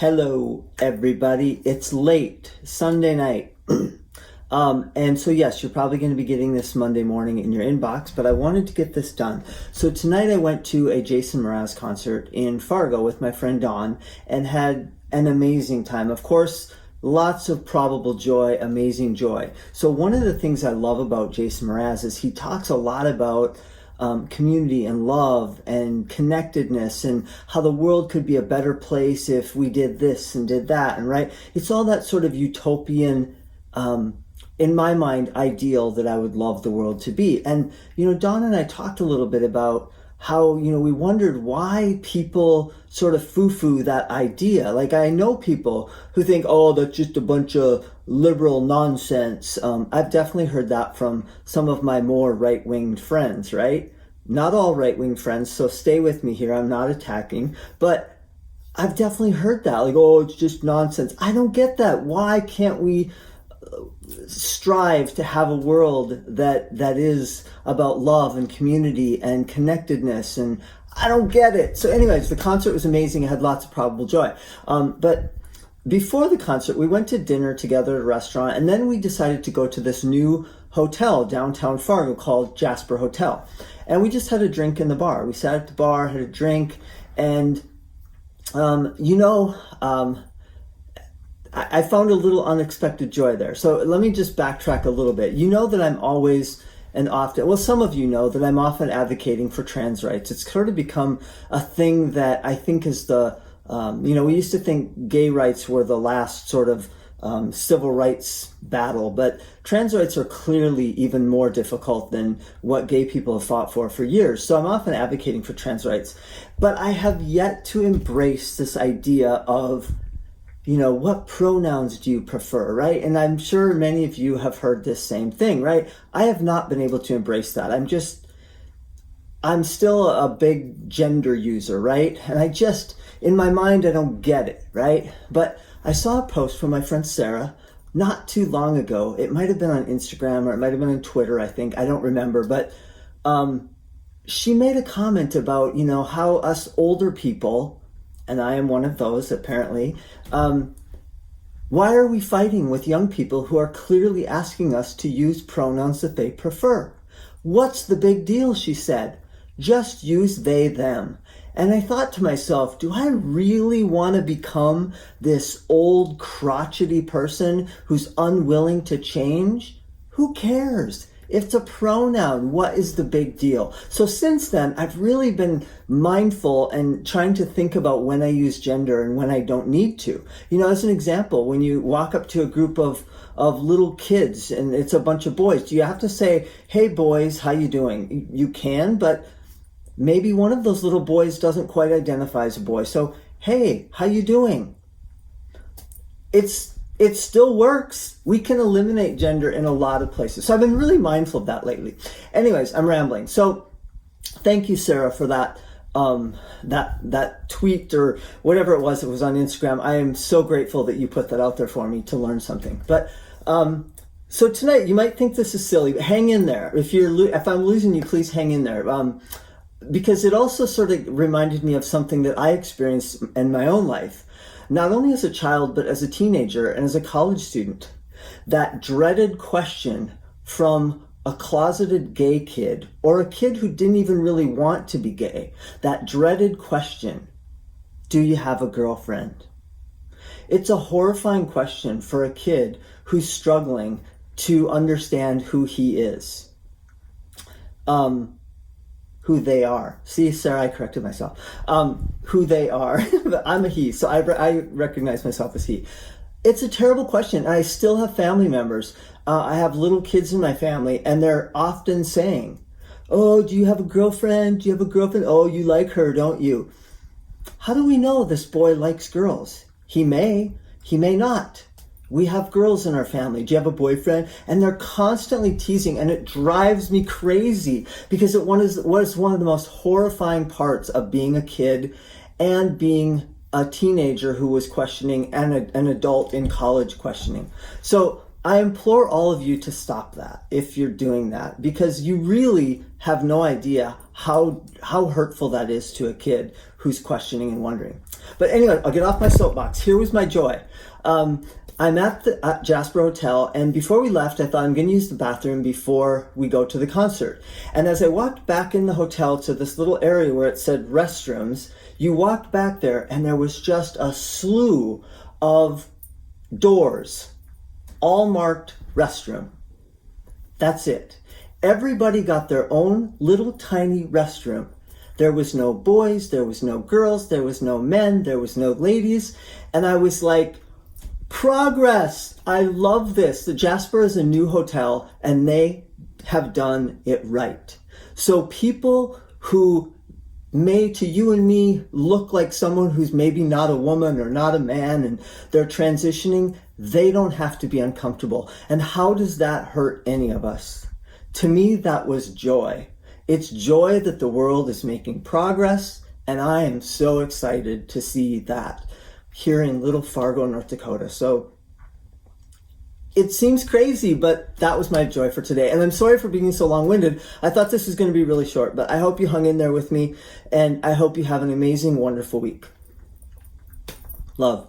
Hello, everybody. It's late Sunday night. And so, yes, you're probably going to be getting this Monday morning in your inbox, but I wanted to get this done. So tonight I went to a Jason Mraz concert in Fargo with my friend Dawn and had an amazing time. Of course, lots of probable joy, amazing joy. So one of the things I love about Jason Mraz is he talks a lot about community and love and connectedness and how the world could be a better place if we did this and did that. And right, it's all that sort of utopian, in my mind, ideal that I would love the world to be. And, Dawn and I talked a little bit about how, we wondered why people sort of foo-foo that idea. Like, I know people who think, oh, that's just a bunch of liberal nonsense. I've definitely heard that from some of my more right-winged friends, right? Not all right-wing friends, so stay with me here. I'm not attacking, but I've definitely heard that. Like, oh, it's just nonsense. I don't get that. Why can't we strive to have a world that is about love and community and connectedness? And I don't get it. So anyways, the concert was amazing. I had lots of probable joy. But before the concert, we went to dinner together at a restaurant, and then we decided to go to this new hotel downtown Fargo called Jasper Hotel. And we just had a drink in the bar. We sat at the bar, had a drink, and I found a little unexpected joy there. So let me just backtrack a little bit. You know that I'm always and often, well, some of you know that I'm often advocating for trans rights. It's sort of become a thing that I think is we used to think gay rights were the last sort of civil rights battle, but trans rights are clearly even more difficult than what gay people have fought for years. So I'm often advocating for trans rights, but I have yet to embrace this idea of what pronouns do you prefer, right? And I'm sure many of you have heard this same thing, right? I have not been able to embrace that. I'm still a big gender user, right? And in my mind, I don't get it, right? But I saw a post from my friend Sarah not too long ago. It might have been on Instagram or it might have been on Twitter, I think. I don't remember. But she made a comment about, how us older people, and I am one of those apparently, why are we fighting with young people who are clearly asking us to use pronouns that they prefer? What's the big deal, she said. Just use they, them. And I thought to myself, do I really want to become this old crotchety person who's unwilling to change? Who cares? It's a pronoun. What is the big deal? So since then, I've really been mindful and trying to think about when I use gender and when I don't need to. As an example, when you walk up to a group of little kids and it's a bunch of boys, do you have to say, hey boys, how you doing? You can, but maybe one of those little boys doesn't quite identify as a boy. So, hey, how you doing? It still works. We can eliminate gender in a lot of places. So I've been really mindful of that lately. Anyways, I'm rambling. So thank you, Sarah, for that that tweet or whatever it was on Instagram. I am so grateful that you put that out there for me to learn something. But so tonight, you might think this is silly, but hang in there. If I'm losing you, please hang in there. Because it also sort of reminded me of something that I experienced in my own life. Not only as a child, but as a teenager and as a college student. That dreaded question from a closeted gay kid or a kid who didn't even really want to be gay. That dreaded question, do you have a girlfriend? It's a horrifying question for a kid who's struggling to understand who he is. Who they are. See, Sarah, I corrected myself. Who they are. I'm a he, so I recognize myself as he. It's a terrible question. I still have family members. I have little kids in my family, and they're often saying, oh, do you have a girlfriend? Do you have a girlfriend? Oh, you like her, don't you? How do we know this boy likes girls? He may not. We have girls in our family. Do you have a boyfriend? And they're constantly teasing, and it drives me crazy because it was one of the most horrifying parts of being a kid and being a teenager who was questioning and an adult in college questioning. So I implore all of you to stop that if you're doing that, because you really have no idea how hurtful that is to a kid who's questioning and wondering. But anyway, I'll get off my soapbox. Here was my joy. I'm at the Jasper Hotel, and before we left, I thought I'm going to use the bathroom before we go to the concert. And as I walked back in the hotel to this little area where it said restrooms, you walked back there, and there was just a slew of doors, all marked restroom. That's it. Everybody got their own little tiny restroom. There was no boys, there was no girls, there was no men, there was no ladies. And I was like, progress! I love this. The Jasper is a new hotel and they have done it right. So people who may to you and me look like someone who's maybe not a woman or not a man and they're transitioning, they don't have to be uncomfortable. And how does that hurt any of us? To me, that was joy. It's joy that the world is making progress, and I am so excited to see that here in Little Fargo, North Dakota. So it seems crazy, but that was my joy for today. And I'm sorry for being so long-winded. I thought this was going to be really short, but I hope you hung in there with me, and I hope you have an amazing, wonderful week. Love.